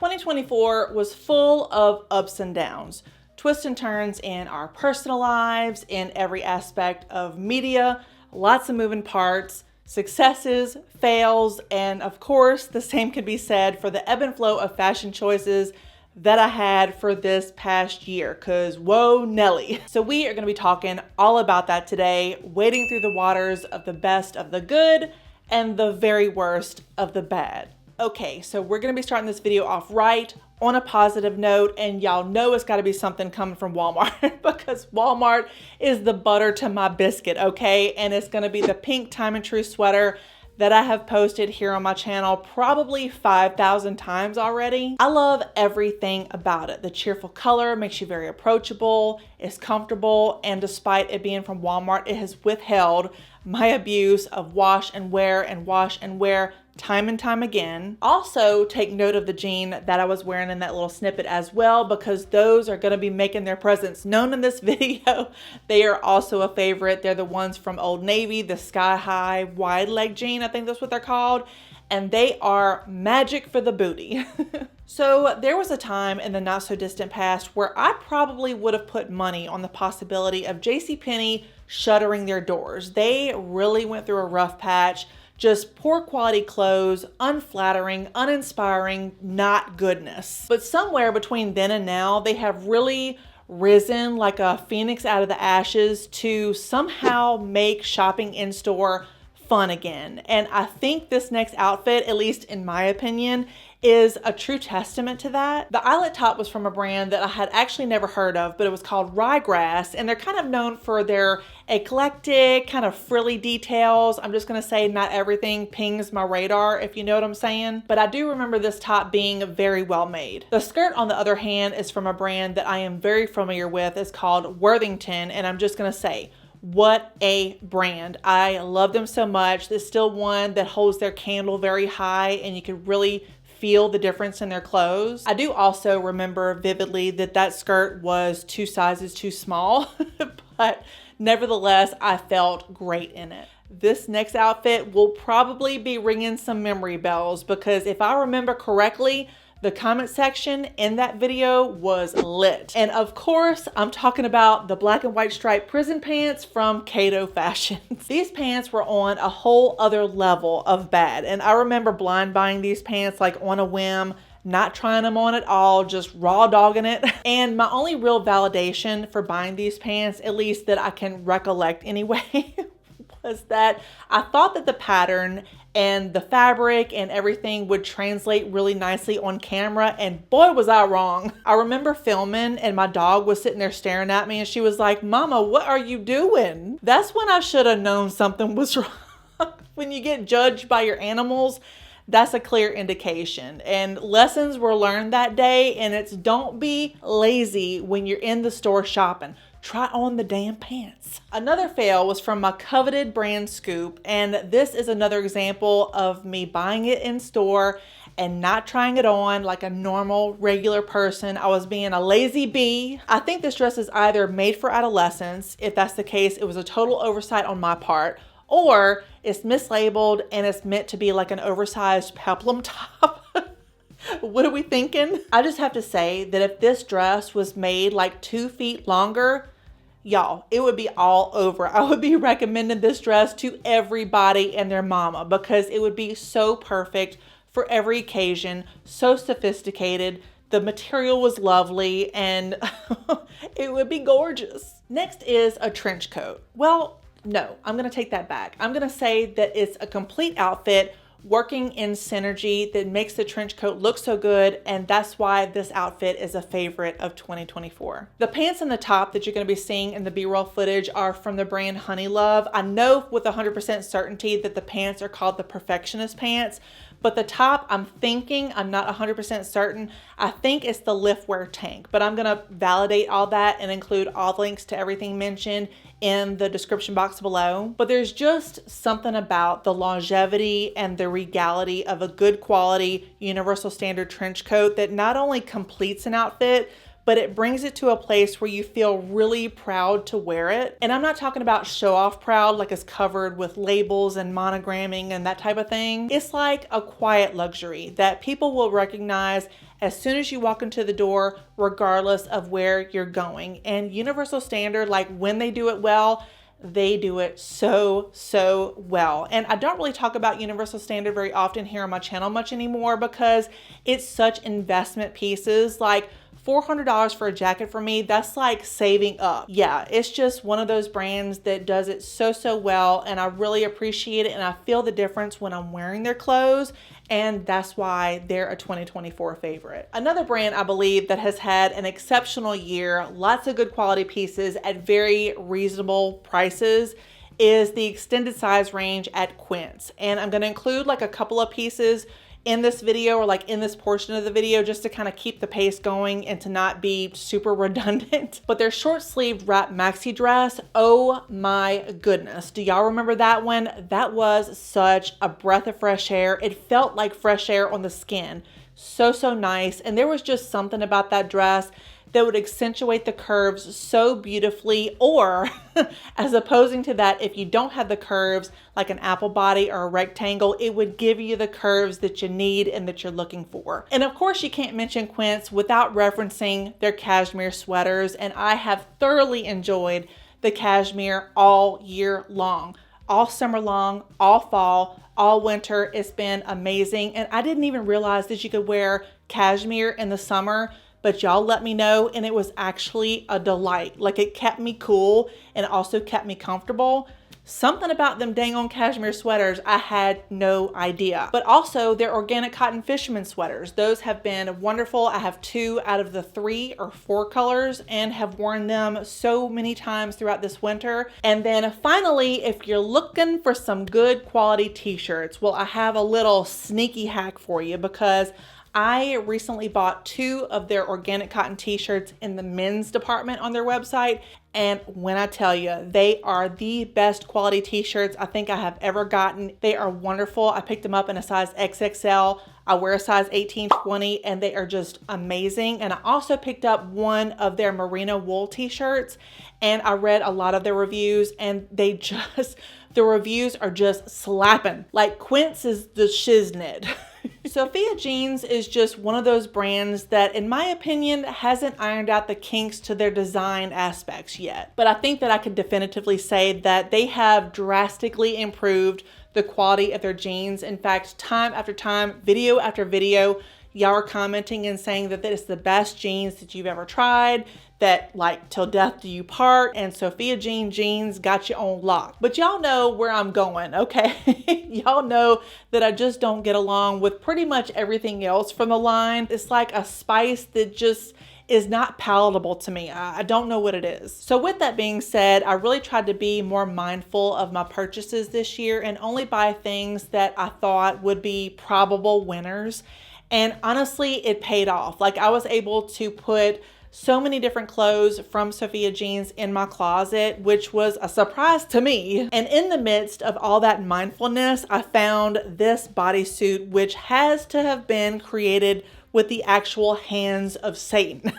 2024 was full of ups and downs, twists and turns in our personal lives, in every aspect of media, lots of moving parts, successes, fails, and of course, the same can be said for the ebb and flow of fashion choices that I had for this past year, cause whoa Nelly. So we are gonna be talking all about that today, wading through the waters of the best of the good and the very worst of the bad. Okay, so we're gonna be starting this video off right on a positive note, and y'all know it's gotta be something coming from Walmart because Walmart is the butter to my biscuit, okay? And it's gonna be the pink Time and True sweater that I have posted here on my channel probably 5,000 times already. I love everything about it. The cheerful color makes you very approachable, it's comfortable, and despite it being from Walmart, it has withheld my abuse of wash and wear time and time again. Also, take note of the jean that I was wearing in that little snippet as well, because those are going to be making their presence known in this video. They are also a favorite. They're the ones from Old Navy, the sky high wide leg jean, I think that's what they're called. And they are magic for the booty. So there was a time in the not so distant past where I probably would have put money on the possibility of JCPenney shuttering their doors. They really went through a rough patch. Just poor quality clothes, unflattering, uninspiring, not goodness. But somewhere between then and now, they have really risen like a phoenix out of the ashes to somehow make shopping in store fun again. And I think this next outfit, at least in my opinion, is a true testament to that. The eyelet top was from a brand that I had actually never heard of, but it was called Ryegrass, and they're kind of known for their eclectic, kind of frilly details. I'm just gonna say not everything pings my radar, if you know what I'm saying. But I do remember this top being very well made. The skirt, on the other hand, is from a brand that I am very familiar with. It's called Worthington, and I'm just gonna say, what a brand. I love them so much. There's still one that holds their candle very high, and you can really feel the difference in their clothes. I do also remember vividly that that skirt was 2 sizes too small, but nevertheless, I felt great in it. This next outfit will probably be ringing some memory bells because if I remember correctly, the comment section in that video was lit. And of course, I'm talking about the black and white striped prison pants from Cato Fashions. These pants were on a whole other level of bad. And I remember blind buying these pants like on a whim, not trying them on at all, just raw dogging it. And my only real validation for buying these pants, at least that I can recollect anyway, was that I thought that the pattern and the fabric and everything would translate really nicely on camera, and boy was I wrong. I remember filming and my dog was sitting there staring at me and she was like, "Mama, what are you doing?" That's when I should have known something was wrong. When you get judged by your animals, that's a clear indication. And lessons were learned that day, and it's don't be lazy when you're in the store shopping. Try on the damn pants. Another fail was from my coveted brand Scoop, and this is another example of me buying it in store and not trying it on like a normal, regular person. I was being a lazy bee. I think this dress is either made for adolescents. If that's the case, it was a total oversight on my part, or it's mislabeled and it's meant to be like an oversized peplum top. What are we thinking? I just have to say that if this dress was made like 2 feet longer, y'all, it would be all over. I would be recommending this dress to everybody and their mama because it would be so perfect for every occasion, so sophisticated. The material was lovely and it would be gorgeous. Next is a trench coat. Well, no, I'm gonna take that back. I'm gonna say that it's a complete outfit working in synergy that makes the trench coat look so good, and that's why this outfit is a favorite of 2024. The pants and the top that you're going to be seeing in the B-roll footage are from the brand Honeylove. I know with 100% certainty that the pants are called the Perfectionist pants, but the top, I'm not 100% certain. I think it's the Liftwear tank, but I'm gonna validate all that and include all the links to everything mentioned in the description box below. But there's just something about the longevity and the regality of a good quality universal standard trench coat that not only completes an outfit, but it brings it to a place where you feel really proud to wear it. And I'm not talking about show off proud, like it's covered with labels and monogramming and that type of thing. It's like a quiet luxury that people will recognize as soon as you walk into the door, regardless of where you're going. And Universal Standard, like when they do it well, they do it so well. And I don't really talk about Universal Standard very often here on my channel much anymore because it's such investment pieces. Like $400 for a jacket for me, that's like saving up. Yeah, it's just one of those brands that does it so well, and I really appreciate it, and I feel the difference when I'm wearing their clothes, and that's why they're a 2024 favorite. Another brand I believe that has had an exceptional year, lots of good quality pieces at very reasonable prices, is the extended size range at Quince. And I'm going to include like a couple of pieces in this video, or like in this portion of the video, just to kind of keep the pace going and to not be super redundant. But their short sleeved wrap maxi dress, oh my goodness. Do y'all remember that one? That was such a breath of fresh air. It felt like fresh air on the skin. So nice. And there was just something about that dress that would accentuate the curves so beautifully, or as opposing to that, if you don't have the curves like an apple body or a rectangle, it would give you the curves that you need and that you're looking for. And of course you can't mention Quince without referencing their cashmere sweaters, and I have thoroughly enjoyed the cashmere all year long. All summer long, all fall, all winter. It's been amazing, and I didn't even realize that you could wear cashmere in the summer, but y'all let me know, and it was actually a delight. Like, it kept me cool and also kept me comfortable. Something about them dang on cashmere sweaters, I had no idea. But also their organic cotton fisherman sweaters. Those have been wonderful. I have 2 out of the 3 or 4 colors and have worn them so many times throughout this winter. And then finally, if you're looking for some good quality t-shirts, well, I have a little sneaky hack for you, because I recently bought 2 of their organic cotton t-shirts in the men's department on their website. And when I tell you, they are the best quality t-shirts I think I have ever gotten. They are wonderful. I picked them up in a size XXL. I wear a size 18, 20, and they are just amazing. And I also picked up one of their merino wool t-shirts, and I read a lot of their reviews, and they just, the reviews are just slapping. Like, Quince is the shiznit. Sophia Jeans is just one of those brands that, in my opinion, hasn't ironed out the kinks to their design aspects yet. But I think that I could definitively say that they have drastically improved the quality of their jeans. In fact, time after time, video after video, y'all are commenting and saying that it's the best jeans that you've ever tried, that like till death do you part, and Sophia Jeans got you on lock. But y'all know where I'm going, okay? Y'all know that I just don't get along with pretty much everything else from the line. It's like a spice that just is not palatable to me. I don't know what it is. So with that being said, I really tried to be more mindful of my purchases this year and only buy things that I thought would be probable winners. And honestly, it paid off. Like, I was able to put so many different clothes from Sophia Jeans in my closet, which was a surprise to me. And in the midst of all that mindfulness, I found this bodysuit, which has to have been created with the actual hands of Satan.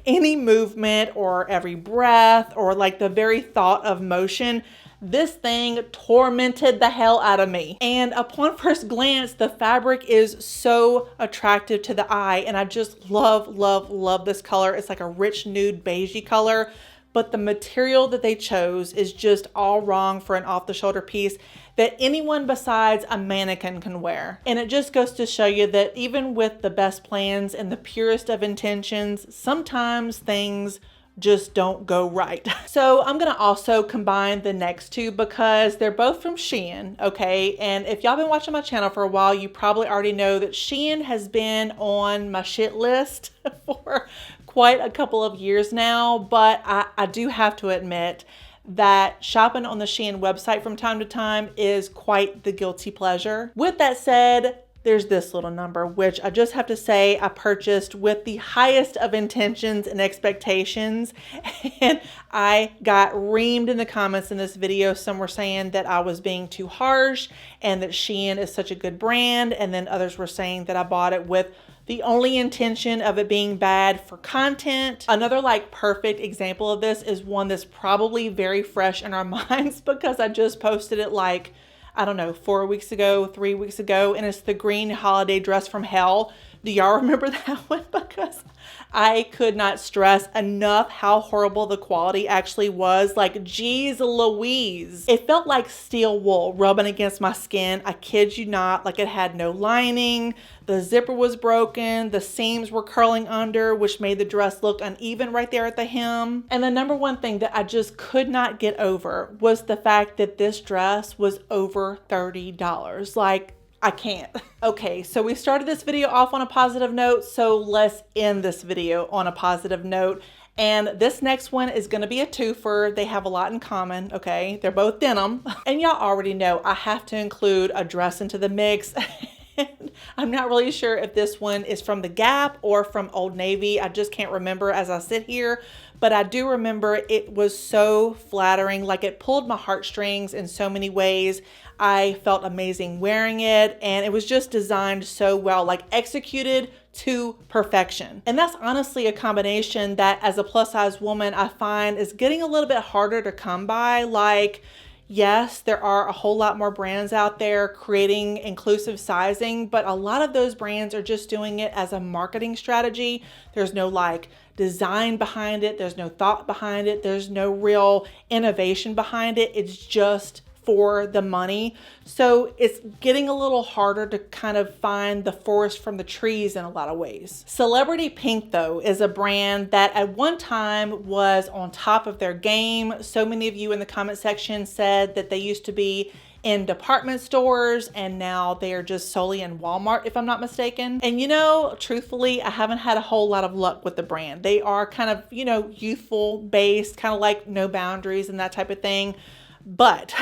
Any movement or every breath or like the very thought of motion, this thing tormented the hell out of me. And upon first glance, the fabric is so attractive to the eye, and I just love this color. It's like a rich nude beigey color, but the material that they chose is just all wrong for an off-the-shoulder piece that anyone besides a mannequin can wear. And it just goes to show you that even with the best plans and the purest of intentions, sometimes things just don't go right. So I'm gonna also combine the next 2 because they're both from Shein, okay? And if y'all been watching my channel for a while, you probably already know that Shein has been on my shit list for quite a couple of years now, but I do have to admit that shopping on the Shein website from time to time is quite the guilty pleasure. With that said, there's this little number, which I just have to say I purchased with the highest of intentions and expectations. And I got reamed in the comments in this video. Some were saying that I was being too harsh and that Shein is such a good brand. And then others were saying that I bought it with the only intention of it being bad for content. Another like perfect example of this is one that's probably very fresh in our minds because I just posted it like, I don't know, 4 weeks ago, 3 weeks ago, and it's the green holiday dress from hell. Do y'all remember that one? Because I could not stress enough how horrible the quality actually was. Like, geez Louise. It felt like steel wool rubbing against my skin. I kid you not. Like, it had no lining. The zipper was broken. The seams were curling under, which made the dress look uneven right there at the hem. And the number one thing that I just could not get over was the fact that this dress was over $30. Like, I can't. Okay, so we started this video off on a positive note, so let's end this video on a positive note. And this next one is gonna be a twofer. They have a lot in common, okay? They're both denim. And y'all already know I have to include a dress into the mix. I'm not really sure if this one is from the Gap or from Old Navy. I just can't remember as I sit here, but I do remember it was so flattering. Like, it pulled my heartstrings in so many ways. I felt amazing wearing it, and it was just designed so well, like executed to perfection. And that's honestly a combination that as a plus size woman, I find is getting a little bit harder to come by. Like, yes, there are a whole lot more brands out there creating inclusive sizing, but a lot of those brands are just doing it as a marketing strategy. There's no like design behind it. There's no thought behind it. There's no real innovation behind it. It's just for the money. So it's getting a little harder to kind of find the forest from the trees in a lot of ways. Celebrity Pink, though, is a brand that at one time was on top of their game. So many of you in the comment section said that they used to be in department stores and now they are just solely in Walmart, if I'm not mistaken. And you know, truthfully, I haven't had a whole lot of luck with the brand. They are kind of, you know, youthful based, kind of like No Boundaries and that type of thing. But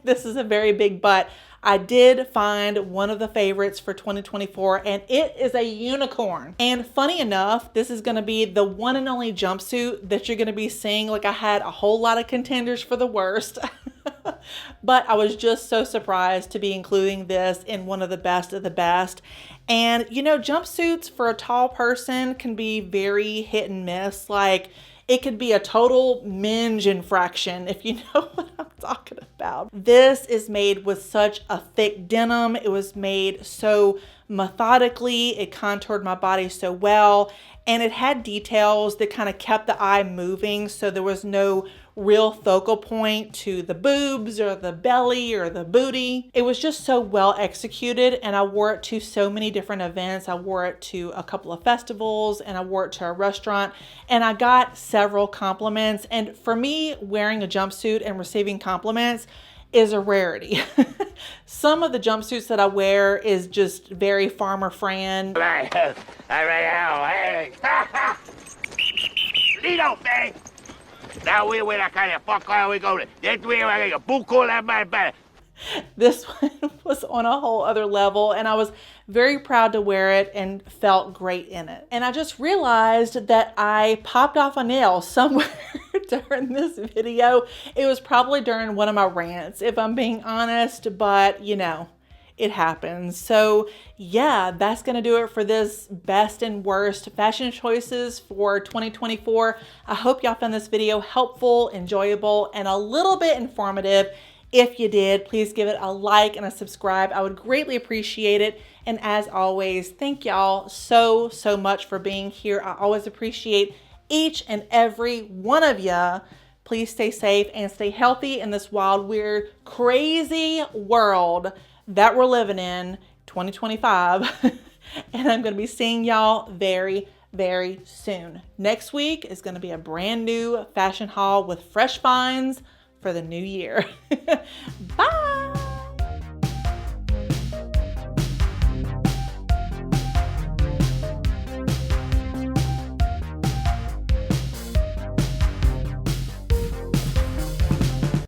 this is a very big but. I did find one of the favorites for 2024 and it is a unicorn. And funny enough, this is going to be the one and only jumpsuit that you're going to be seeing. Like, I had a whole lot of contenders for the worst, but I was just so surprised to be including this in one of the best of the best. And you know, jumpsuits for a tall person can be very hit and miss. Like, it could be a total minge infraction, if you know what I'm talking about. This is made with such a thick denim. It was made so methodically. It contoured my body so well. And it had details that kind of kept the eye moving. So there was no real focal point to the boobs or the belly or the booty. It was just so well executed, and I wore it to so many different events. I wore it to a couple of festivals and I wore it to a restaurant, and I got several compliments. And for me, wearing a jumpsuit and receiving compliments is a rarity. Some of the jumpsuits that I wear is just very Farmer Fran. Now we win a kind of fuck all we go to. That way I get a boot call at my back. This one was on a whole other level, and I was very proud to wear it and felt great in it. And I just realized that I popped off a nail somewhere during this video. It was probably during one of my rants, if I'm being honest, but you know, it happens. So yeah, that's gonna do it for this best and worst fashion choices for 2024. I hope y'all found this video helpful, enjoyable, and a little bit informative. If you did, please give it a like and a subscribe. I would greatly appreciate it. And as always, thank y'all so much for being here. I always appreciate each and every one of you. Please stay safe and stay healthy in this wild, weird, crazy world that we're living in, 2025. And I'm going to be seeing y'all very soon. Next week is going to be a brand new fashion haul with fresh finds for the new year. Bye.